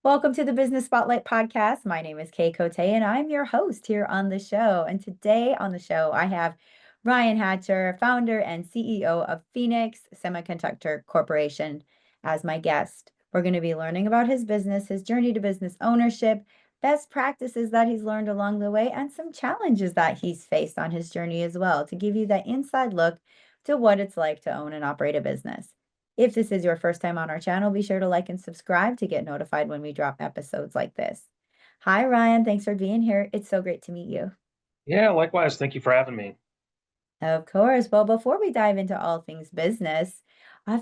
Welcome to the Business Spotlight podcast. My name is Cote, and I'm your host here on the show. And today on the show, I have Ryan Hatcher, founder and CEO of Phoenix Semiconductor Corporation, as my guest. We're going to be learning about his business, his journey to business ownership, best practices that he's learned along the way, and some challenges that he's faced on his journey as well to give you that inside look to what it's like to own and operate a business. If this is your first time on our channel, be sure to like and subscribe to get notified when we drop episodes like this. Hi, Ryan. Thanks for being here. It's so great to meet you. Yeah, likewise. Thank you for having me. Of course. Well, before we dive into all things business,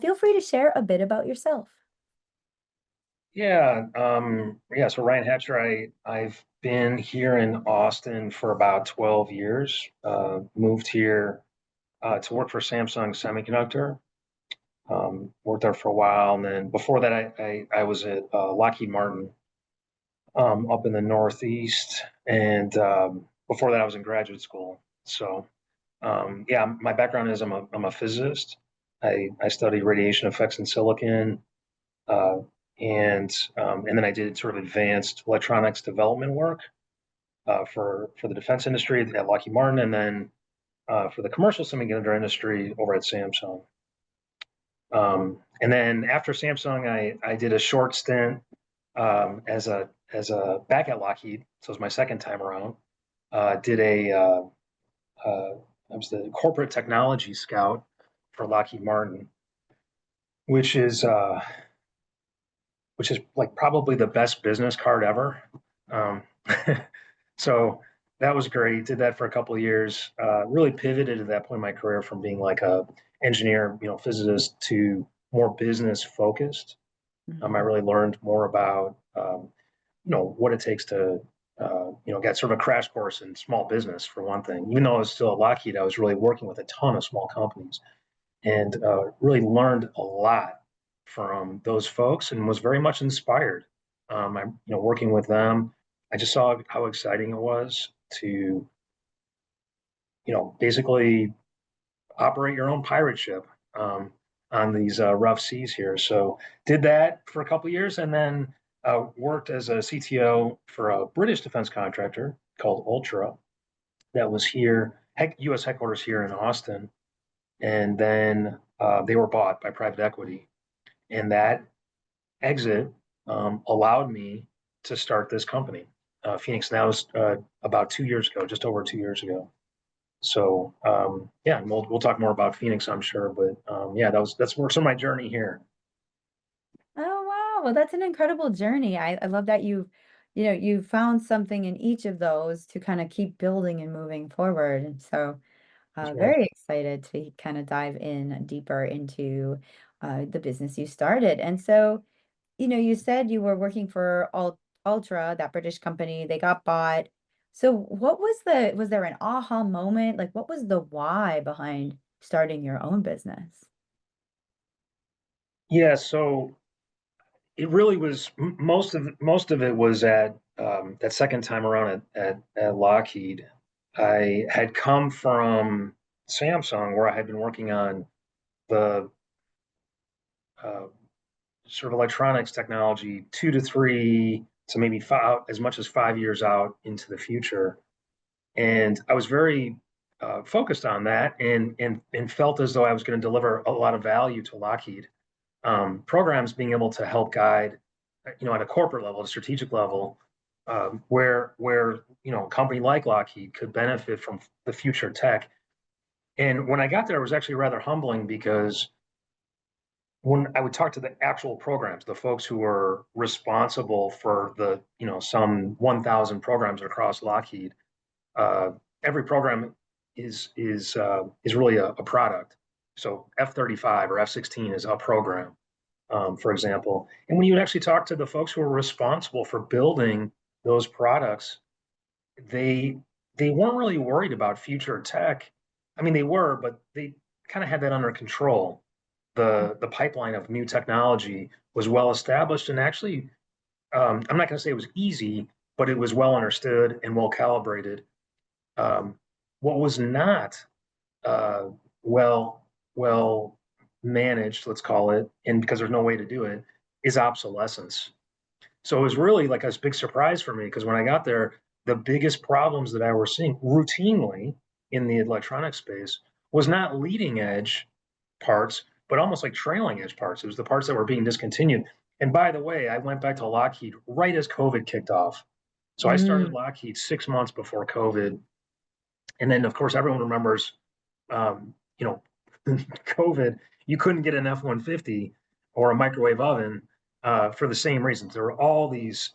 feel free to share a bit about yourself. So Ryan Hatcher, I've been here in Austin for about 12 years. Moved here to work for Samsung Semiconductor. Worked there for a while, and then before that, I was at Lockheed Martin up in the Northeast, and before that, I was in graduate school. My background is I'm a physicist. I studied radiation effects in silicon. Uh, and then I did sort of advanced electronics development work for the defense industry at Lockheed Martin, and then for the commercial semiconductor industry over at Samsung. And then after Samsung, I did a short stint as a back at Lockheed, so it was my second time around. Did a I was the corporate technology scout for Lockheed Martin, which is which is like probably the best business card ever. Um, so that was great. Did that for a couple of years. Really pivoted at that point in my career from being like a engineer, physicist to more business focused. I Mhm. really learned more about what it takes to get sort of a crash course in small business for one thing. Even though I was still at Lockheed, I was really working with a ton of small companies and really learned a lot from those folks and was very much inspired. Working with them, I just saw how exciting it was to, basically operate your own pirate ship on these rough seas here. So did that for a couple of years and then worked as a CTO for a British defense contractor called Ultra that was here, U.S. headquarters here in Austin, and then they were bought by private equity. And that exit allowed me to start this company, Phoenix. Now is about 2 years ago, just over 2 years ago. So and we'll talk more about Phoenix, I'm sure. But that's where some of my journey here. Oh, wow. Well, that's an incredible journey. I love that you found something in each of those to kind of keep building and moving forward. And so That's right. very excited to kind of dive in deeper into the business you started. And so, you said you were working for Ultra, that British company, they got bought. So was there an aha moment? Like, what was the why behind starting your own business? Yeah. So it really was most of it was at that second time around at Lockheed. I had come from Samsung, where I had been working on the uh, sort of electronics technology 2 to 3 to maybe five, as much as 5 years out into the future. And I was very focused on that and felt as though I was going to deliver a lot of value to Lockheed. Programs being able to help guide, at a corporate level, a strategic level, where a company like Lockheed could benefit from the future tech. And when I got there, it was actually rather humbling because when I would talk to the actual programs, the folks who were responsible for the, some 1,000 programs across Lockheed, uh, every program is really a product. So F-35 or F-16 is a program, for example. And when you actually talk to the folks who are responsible for building those products, they they weren't really worried about future tech. I mean, they were, but they kind of had that under control. The pipeline of new technology was well established, and actually, I'm not going to say it was easy, but it was well understood and well calibrated. Um, what was not uh, well well managed, let's call it, and because there's no way to do it, is obsolescence. So it was really like a big surprise for me because when I got there, the biggest problems that I was seeing routinely in the electronic space was not leading edge parts, but almost like trailing edge parts. It was the parts that were being discontinued. And by the way, I went back to Lockheed right as COVID kicked off. So I started Mm, Lockheed 6 months before COVID. And then, of course, everyone remembers, um, you know, COVID, you couldn't get an F-150 or a microwave oven for the same reasons. There were all these,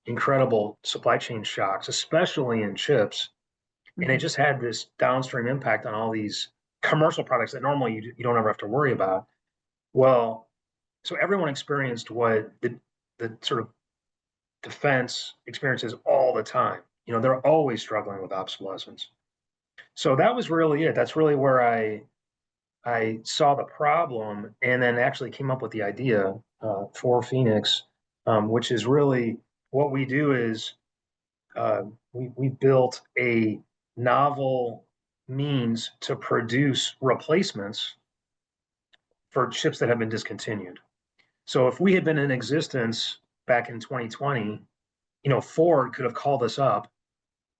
incredible supply chain shocks, especially in chips. And it mhm, just had this downstream impact on all these commercial products that normally you don't ever have to worry about. Well, so everyone experienced what the sort of defense experiences all the time. They're always struggling with obsolescence. So that was really it. That's really where I saw the problem and then actually came up with the idea for Phoenix, which is really what we do is we built a novel means to produce replacements for chips that have been discontinued. So if we had been in existence back in 2020, Ford could have called us up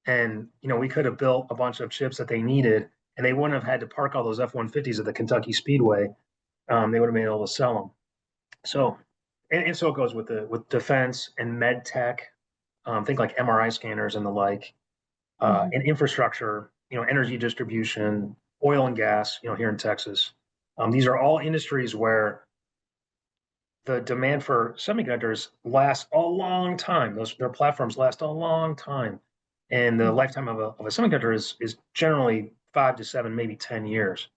and we could have built a bunch of chips that they needed, and they wouldn't have had to park all those F-150s at the Kentucky Speedway. They would have been able to sell them. So, and so it goes with defense and med tech. Think like MRI scanners and the like, mhm. and infrastructure. Energy distribution, oil and gas. Here in Texas, these are all industries where the demand for semiconductors lasts a long time. Their platforms last a long time, and the Mhm. lifetime of a semiconductor is generally 5 to 7, maybe 10 years.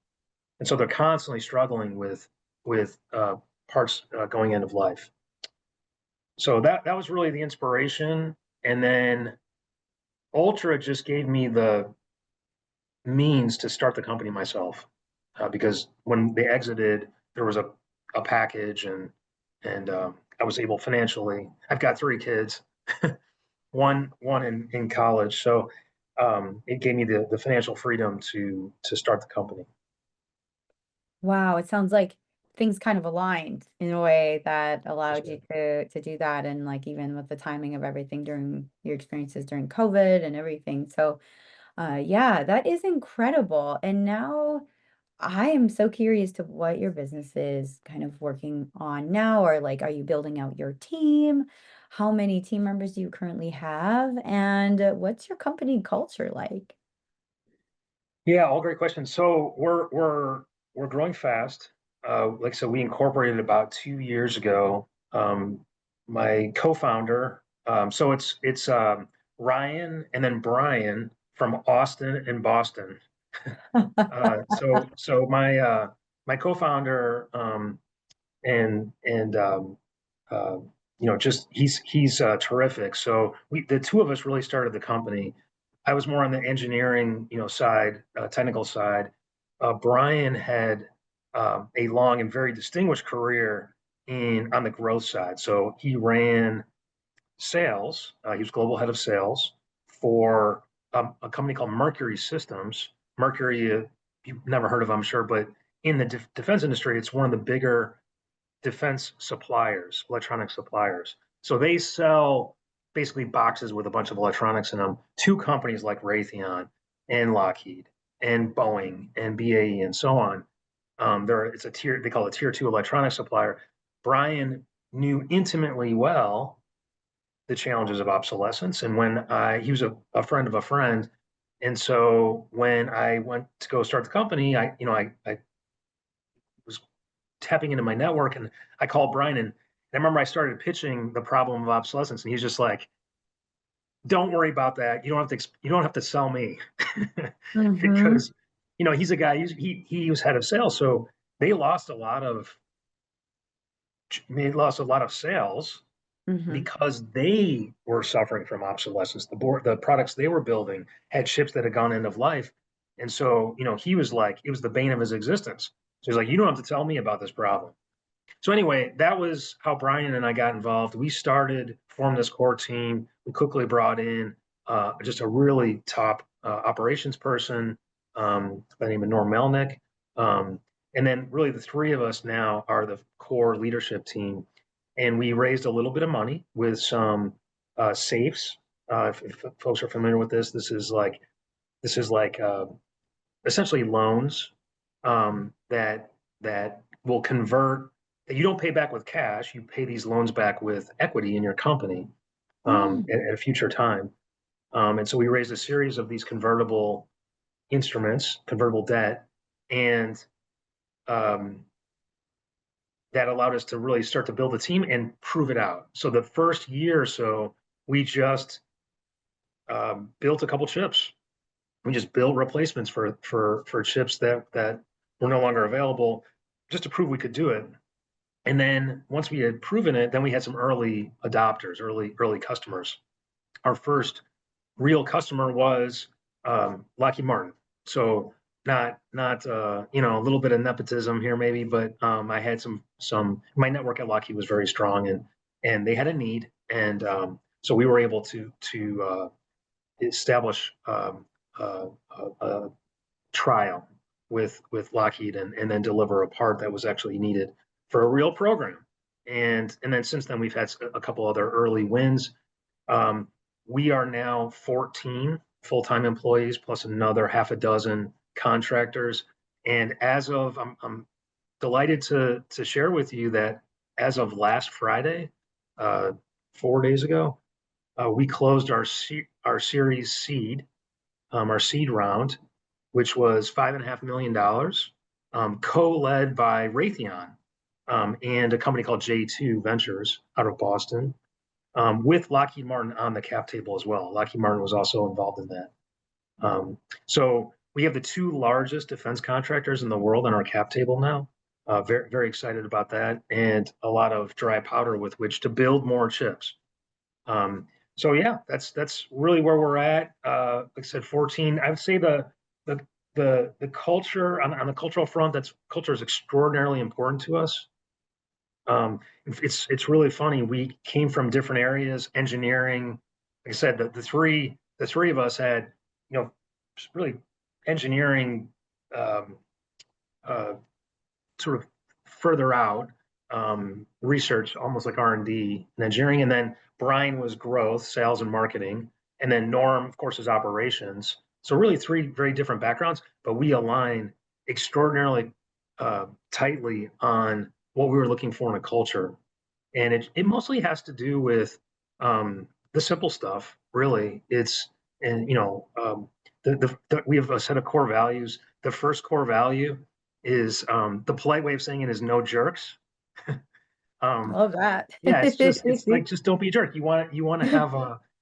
And so they're constantly struggling with parts going end of life. So that was really the inspiration, and then Ultra just gave me the means to start the company myself because when they exited, there was a package and I was able financially. I've got 3 kids, one in college, so it gave me the financial freedom to start the company. Wow, it sounds like things kind of aligned in a way that Yes, allowed you ma'am. to do that, and like even with the timing of everything during your experiences during COVID and everything. So, yeah, that is incredible. And now I am so curious to what your business is kind of working on now, or like, are you building out your team? How many team members do you currently have? And what's your company culture like? Yeah, all great questions. So we're growing fast. Like I said, we incorporated about 2 years ago. My co-founder, so it's Ryan and then Brian from Austin and Boston. So my co-founder and uh, just he's terrific. So the two of us really started the company. I was more on the engineering side, technical side. Brian had a long and very distinguished career in on the growth side. So he ran sales. He was global head of sales for a company called Mercury Systems. Mercury, you've never heard of, I'm sure, but in the defense industry, it's one of the bigger defense suppliers, electronic suppliers. So they sell basically boxes with a bunch of electronics in them to companies like Raytheon and Lockheed and Boeing and BAE and so on. It's a tier, they call it a tier two electronic supplier. Brian knew intimately well the challenges of obsolescence. And he was a friend of a friend. And so when I went to go start the company, I was tapping into my network and I called Brian and I remember I started pitching the problem of obsolescence and he's just like, don't worry about that. You don't have to sell me Mm-hmm. because, he's a guy, he was head of sales. So they lost a lot of, they lost a lot of sales Mm-hmm. because they were suffering from obsolescence. The products they were building had chips that had gone end of life. And so, he was like, it was the bane of his existence. So he's like, you don't have to tell me about this problem. So anyway, that was how Brian and I got involved. We formed this core team. We quickly brought in just a really top operations person by the name of Norm Melnick. Um, and then really the three of us now are the core leadership team. and we raised a little bit of money with some safes. If folks are familiar with this, this is like essentially loans that will convert. That you don't pay back with cash. You pay these loans back with equity in your company Mm. at a future time. And so we raised a series of these convertible instruments, convertible debt, and um, that allowed us to really start to build a team and prove it out. So the first year or so, we just built a couple chips. We just built replacements for chips that were no longer available, just to prove we could do it. And then once we had proven it, then we had some early adopters, early customers. Our first real customer was Lockheed Martin. So not a little bit of nepotism here maybe, but I had some my network at Lockheed was very strong, and they had a need, and so we were able to establish a trial with Lockheed, and then deliver a part that was actually needed for a real program. And then since then we've had a couple other early wins. Um, we are now 14 full-time employees plus another half a dozen contractors. And as of, I'm delighted to share with you that as of last Friday, uh, 4 days ago, we closed our Series Seed, our seed round, which was $5.5 million, co-led by Raytheon and a company called J2 Ventures out of Boston, with Lockheed Martin on the cap table as well. Lockheed Martin was also involved in that. So we have the two largest defense contractors in the world on our cap table now. Very, very excited about that, and a lot of dry powder with which to build more chips. So yeah, that's really where we're at. Like I said, 14. I would say the the culture on the cultural front, that's culture is extraordinarily important to us. It's really funny. We came from different areas, engineering. Like I said, the three of us had, really engineering, um, uh, sort of further out, research, almost like R&D and engineering. And then Brian was growth, sales, and marketing. And then Norm, of course, is operations. So really three very different backgrounds, but we align extraordinarily tightly on what we were looking for in a culture. And it mostly has to do with the simple stuff, really. And we have a set of core values. The first core value is, the polite way of saying it is no jerks. um, Love that. yeah, it's like, just don't be a jerk. You want to have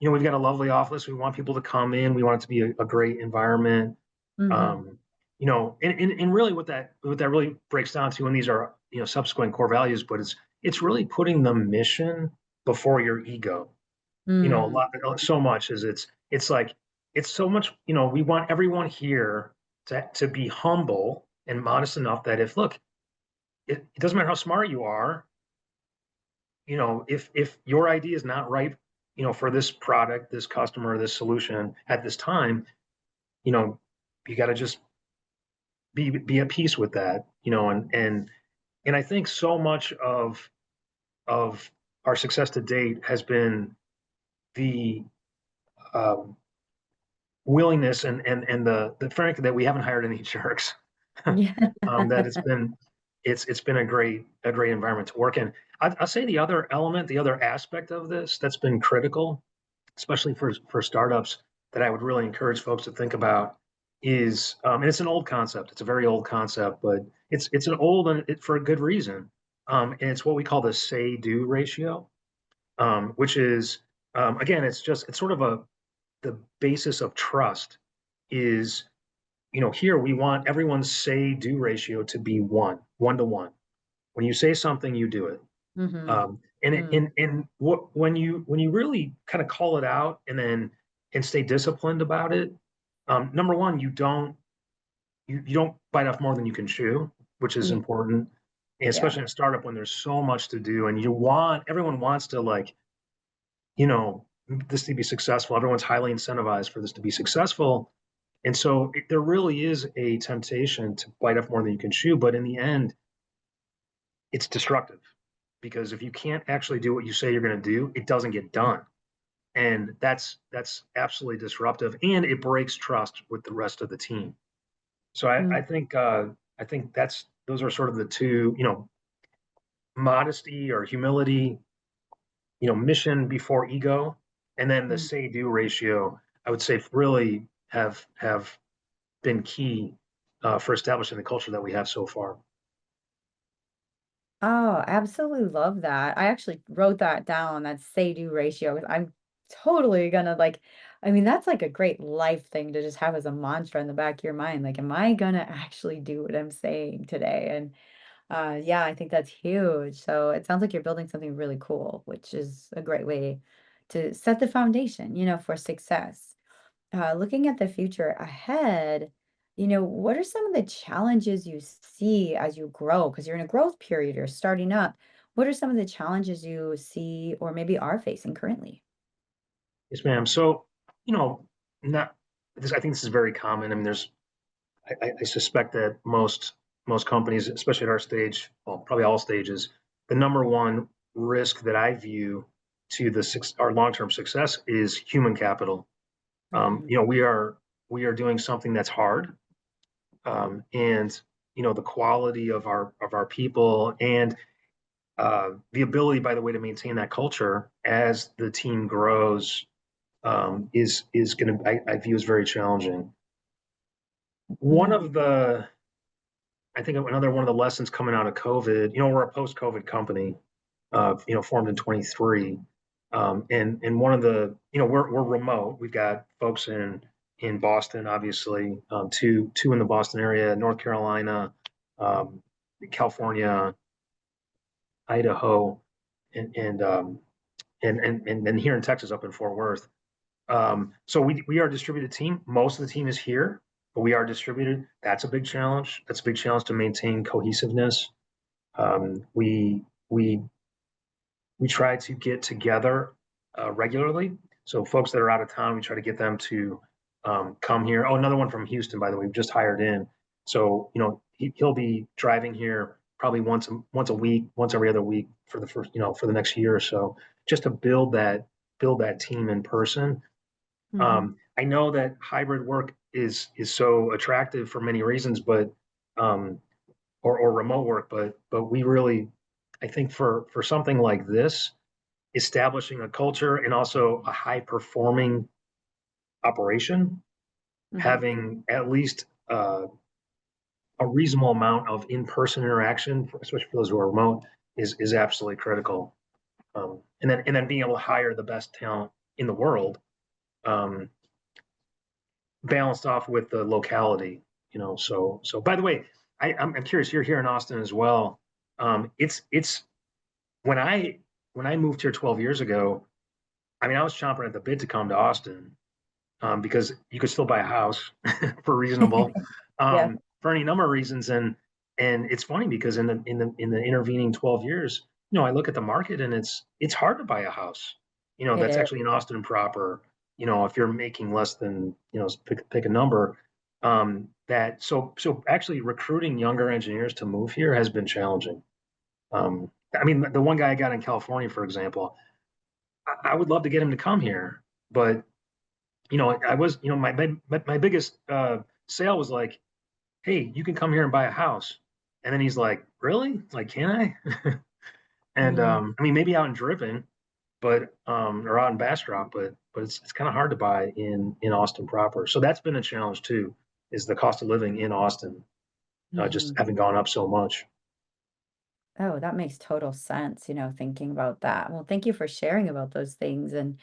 we've got a lovely office. We want people to come in. We want it to be a great environment. Hmm. And really what that really breaks down to, and these are, subsequent core values, but it's really putting the mission before your ego. A Mm. lot, so much as it's like, it's so much, we want everyone here to be humble and modest enough that, if look, it doesn't matter how smart you are, if your idea is not right, for this product, this customer, this solution at this time, you know you got to just be at peace with that. And I think so much of our success to date has been the um, willingness and the fact that we haven't hired any jerks. Yeah. That it's been a great environment to work in. I'll say the other element, the other aspect of this that's been critical, especially for startups, that I would really encourage folks to think about is, and it's an old concept. It's a very old concept, but it's an old, and for a good reason. And it's what we call the say-do ratio, which is, again, it's sort of the basis of trust. Is, here we want everyone's say-do ratio to be 1 to 1. When you say something, you do it. Hmm. When you really kind of call it out, and stay disciplined about it, number one, you don't bite off more than you can chew, which is Yeah. important, and Yeah. especially in a startup when there's so much to do, and everyone wants to, like, you know this to be successful. Everyone's highly incentivized for this to be successful, and so there really is a temptation to bite off more than you can chew, but in the end, it's destructive. because if you can't actually do what you say you're going to do, it doesn't get done. And that's absolutely disruptive, and it breaks trust with the rest of the team. So I think that's those are sort of the two, modesty or humility, mission before ego, and then the Mm. say do ratio. I would say really have been key for establishing the culture that we have so far. Oh, absolutely love that. I actually wrote that down, that say-do ratio. I'm totally gonna like, I mean, that's like a great life thing to just have as a mantra in the back of your mind. Like, am I gonna actually do what I'm saying today? And yeah, I think that's huge. So it sounds like you're building something really cool, which is a great way to set the foundation, for success. Looking at the future ahead, what are some of the challenges you see as you grow? Because you're in a growth period, you're starting up. What are some of the challenges you see or maybe are facing currently? Yes, ma'am. So, you know, not this. I think this is very common. I mean, I suspect that most companies, especially at our stage, well, probably all stages, the number one risk that I view to our long-term success is human capital. Mhm, We are doing something that's hard, and the quality of our people and the ability, by the way, to maintain that culture as the team grows is going to I view as very challenging. One mhm, of the I think another one of the lessons coming out of COVID, we're a post-COVID company, formed in 23, and one of the, we're remote. We've got folks in Boston, obviously, two in the Boston area, North Carolina, um, California, Idaho, and and um, and here in Texas, up in Fort Worth. So we are a distributed team. Most of the team is here, but we are distributed. That's a big challenge. That's a big challenge to maintain cohesiveness. Um, we we we try to get together regularly. So folks that are out of town, we try to get them to come here. Oh, another one from Houston, by the way, we've just hired in. So he'll be driving here probably once a week, once every other week for the first for the next year or so, just to build that team in person. mhm, I know that hybrid work is so attractive for many reasons, but um, or remote work, but we really, I think for something like this, establishing a culture and also a high performing operation, mhm. having at least a reasonable amount of in person interaction, especially for those who are remote, is absolutely critical. And then being able to hire the best talent in the world. Um, Balanced off with the locality, So by the way, I'm curious. You're here in Austin as well. It's when I moved here 12 years ago. I mean, I was chomping at the bit to come to Austin because you could still buy a house for reasonable, Yeah, for any number of reasons. And it's funny because in the intervening 12 years, I look at the market and it's hard to buy a house. it That's is. actually in Austin proper. If you're making less than pick a number. So actually recruiting younger engineers to move here has been challenging. I mean, the one guy I got in California, for example, I would love to get him to come here, but I was, my biggest sale was like, hey, you can come here and buy a house. And then he's like, really? Like, can I? And Mhm. I mean, maybe out in Dripping, but or out in Bastrop, but it's kind of hard to buy in Austin proper. So that's been a challenge too, is the cost of living in Austin just Mhm. having gone up so much. Oh, that makes total sense, thinking about that. Well, thank you for sharing about those things and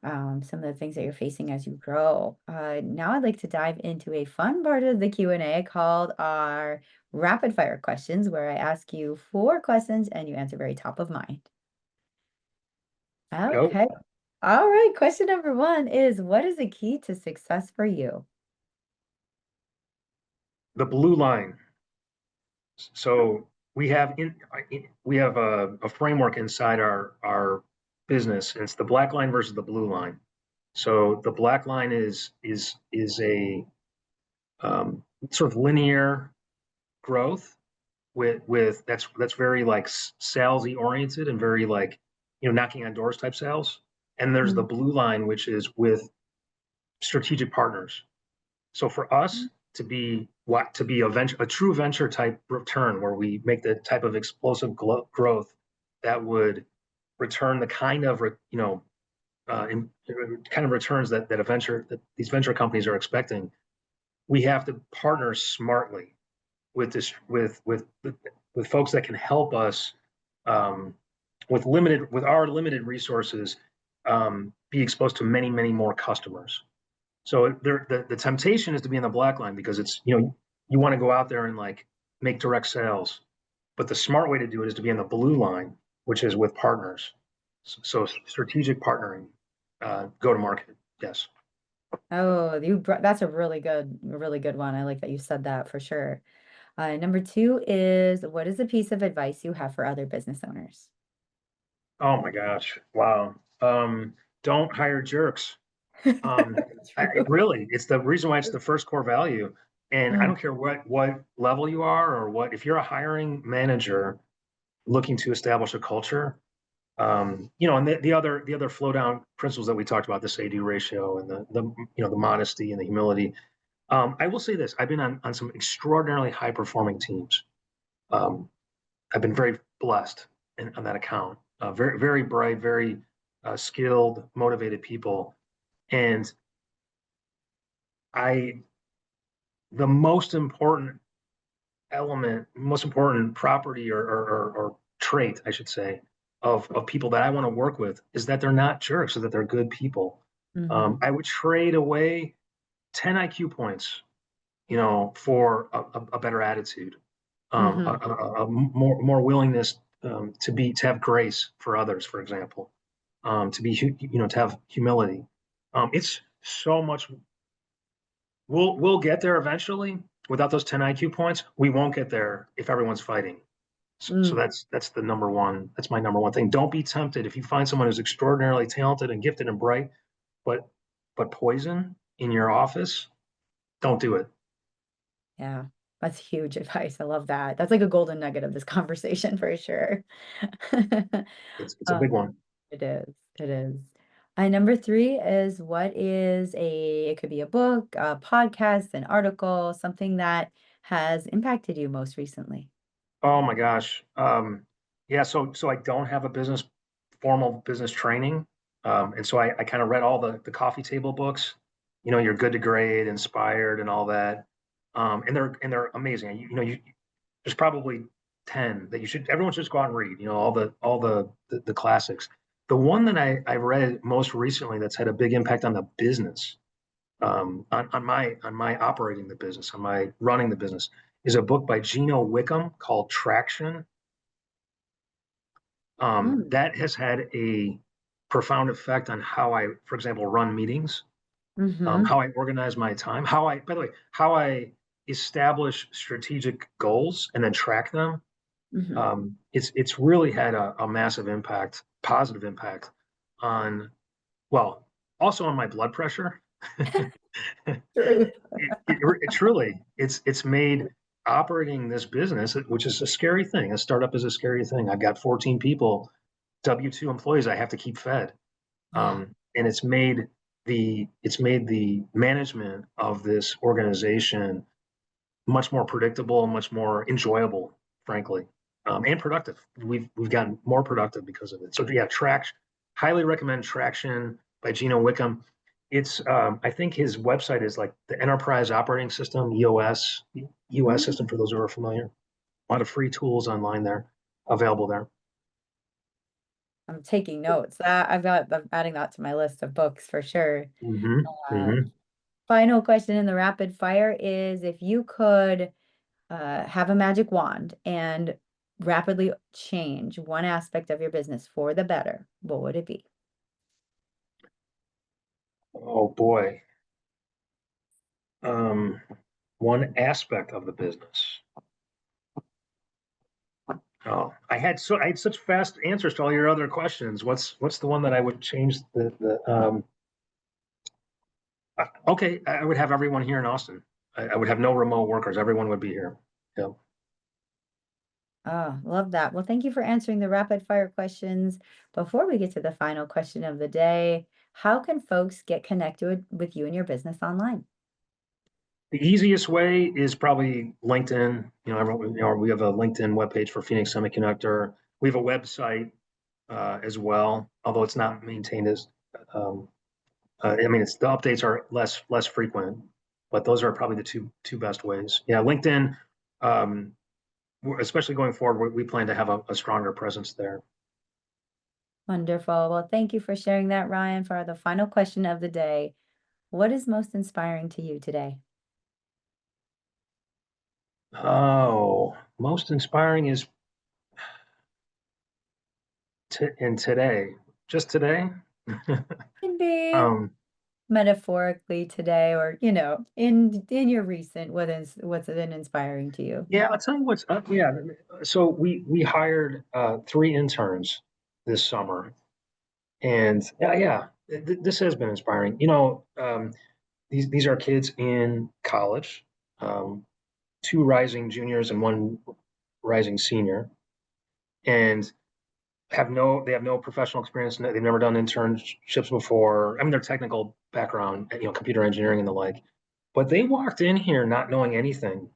some of the things that you're facing as you grow. Now I'd like to dive into a fun part of the Q&A called our rapid fire questions, where I ask you four questions and you answer very top of mind. Go. Okay. All right. Question number one is, what is the key to success for you? The blue line. So we have a framework inside our business, and it's the black line versus the blue line. So the black line is a sort of linear growth, with that's very like salesy oriented and very like knocking on doors type sales. And there's the Mhm. blue line, which is with strategic partners. So for us to be a true venture type return where we make the type of explosive growth that would return the kind of kind of returns that these venture companies are expecting, we have to partner smartly with this with folks that can help us um, with our limited resources be exposed to many more customers. So the temptation is to be in the black line because it's you want to go out there and like make direct sales, but the smart way to do it is to be in the blue line, which is with partners. So strategic partnering, go to market. Yes. Oh, that's a really good one. I like that you said that for sure. Number two is, what is a piece of advice you have for other business owners? Oh my gosh! Wow. Don't hire jerks. True. Really, it's the reason why it's the first core value. And I Mm, don't care what level you are or what. If you're a hiring manager looking to establish a culture, and the other flow down principles that we talked about, the say-do ratio and the modesty and the humility. I will say this: I've been on some extraordinarily high performing teams. Um, I've been very blessed on that account. Very bright, very skilled, motivated people, and I the most important property or trait, I should say, of people that I want to work with is that they're not jerks, so that they're good people. hmm I would trade away 10 IQ points, for a better attitude, hmm a more willingness to have grace for others, for example, to have humility. It's so much. We'll get there eventually. Without those 10 IQ points, we won't get there if everyone's fighting. So Mm, that's the number one. That's my number one thing. Don't be tempted if you find someone who's extraordinarily talented and gifted and bright, but poison in your office. Don't do it. yeah, that's huge advice. I love that. That's like a golden nugget of this conversation for sure. It's a Uh, big one. it is. It is. Number three is, it could be a book, a podcast, an article, something that has impacted you most recently. Oh my gosh. Yeah. So I don't have a formal business training, and so I kind of read all the coffee table books. You're good to grade, inspired, and all that. And they're amazing. There's probably 10 that everyone should just go out and read, all the classics. The one that I read most recently that's had a big impact on the business, on my operating the business, on my running the business, is a book by Gino Wickham called Traction. Mm, That has had a profound effect on how I, for example, run meetings, hmm how I organize my time, by the way, how I establish strategic goals and then track them. hmm It's really had a massive impact, positive impact on, well, also on my blood pressure. True. It truly, it's made operating this business, which is a scary thing. A startup is a scary thing. I've got 14 people, W-2 employees I have to keep fed. Yeah. And it's made the management of this organization much more predictable, much more enjoyable, frankly, and productive. We've gotten more productive because of it. So yeah, highly recommend Traction by Gino Wickham. I think his website is like the Enterprise Operating System EOS Mm, system for those who are familiar. A lot of free tools online there available there. I'm taking notes. I'm adding that to my list of books for sure. Hmm. Uh, Hmm. Final question in the rapid fire is, if you could have a magic wand and rapidly change one aspect of your business for the better, what would it be? Oh boy. Um, One aspect of the business. Oh, I had such fast answers to all your other questions. What's the one that I would change okay, I would have everyone here in Austin. I would have no remote workers. Everyone would be here. Yeah. Oh, love that. Well, thank you for answering the rapid fire questions. Before we get to the final question of the day, how can folks get connected with you and your business online? The easiest way is probably LinkedIn. We have a LinkedIn webpage for Phoenix Semiconductor. We have a website as well, although it's not maintained as. Um, I mean, it's the updates are less frequent, but those are probably the two best ways. Yeah, LinkedIn, um, especially going forward, we plan to have a stronger presence there. Wonderful. Well, thank you for sharing that, Ryan. For the final question of the day, what is most inspiring to you today? Oh, most inspiring is in today, just today. Can be um, metaphorically today, or in your recent, what's been inspiring to you? yeah, I'll tell you what's up. Yeah, so we hired three interns this summer, and yeah, this has been inspiring. These are kids in college, um, two rising juniors and one rising senior, and they have no professional experience. They've never done internships before. I mean, their technical background, computer engineering and the like, but they walked in here not knowing anything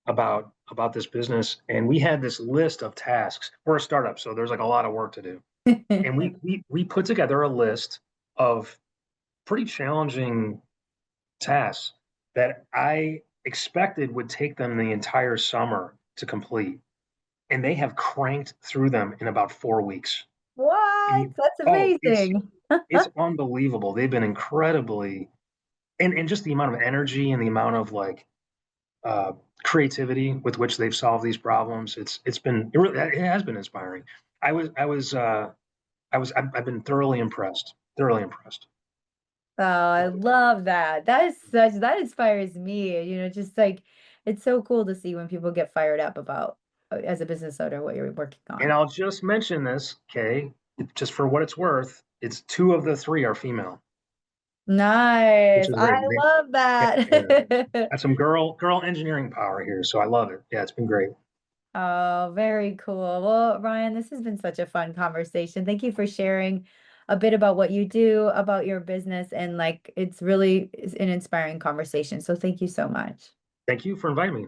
about this business, and we had this list of tasks. We're a startup, so there's like a lot of work to do, and we put together a list of pretty challenging tasks that I expected would take them the entire summer to complete, and they have cranked through them in about 4 weeks. I What? mean, That's oh, amazing. it's unbelievable. They've been incredibly, and just the amount of energy and the amount of like uh, creativity with which they've solved these problems. It has been inspiring. I've been thoroughly impressed. Thoroughly impressed. Oh, I love that. That inspires me, just like it's so cool to see when people get fired up about as a business owner what you're working And on. I'll just mention this, Kay, just for what it's worth. It's two of the three are female, which Nice. is I great. love Yeah, yeah, that. got some girl engineering power here, so I love it. Yeah, it's been great. Oh, very cool. Well, Ryan, this has been such a fun conversation. Thank you for sharing a bit about what you do, about your business, and like it's really an inspiring conversation. So thank you so much. Thank you for inviting me.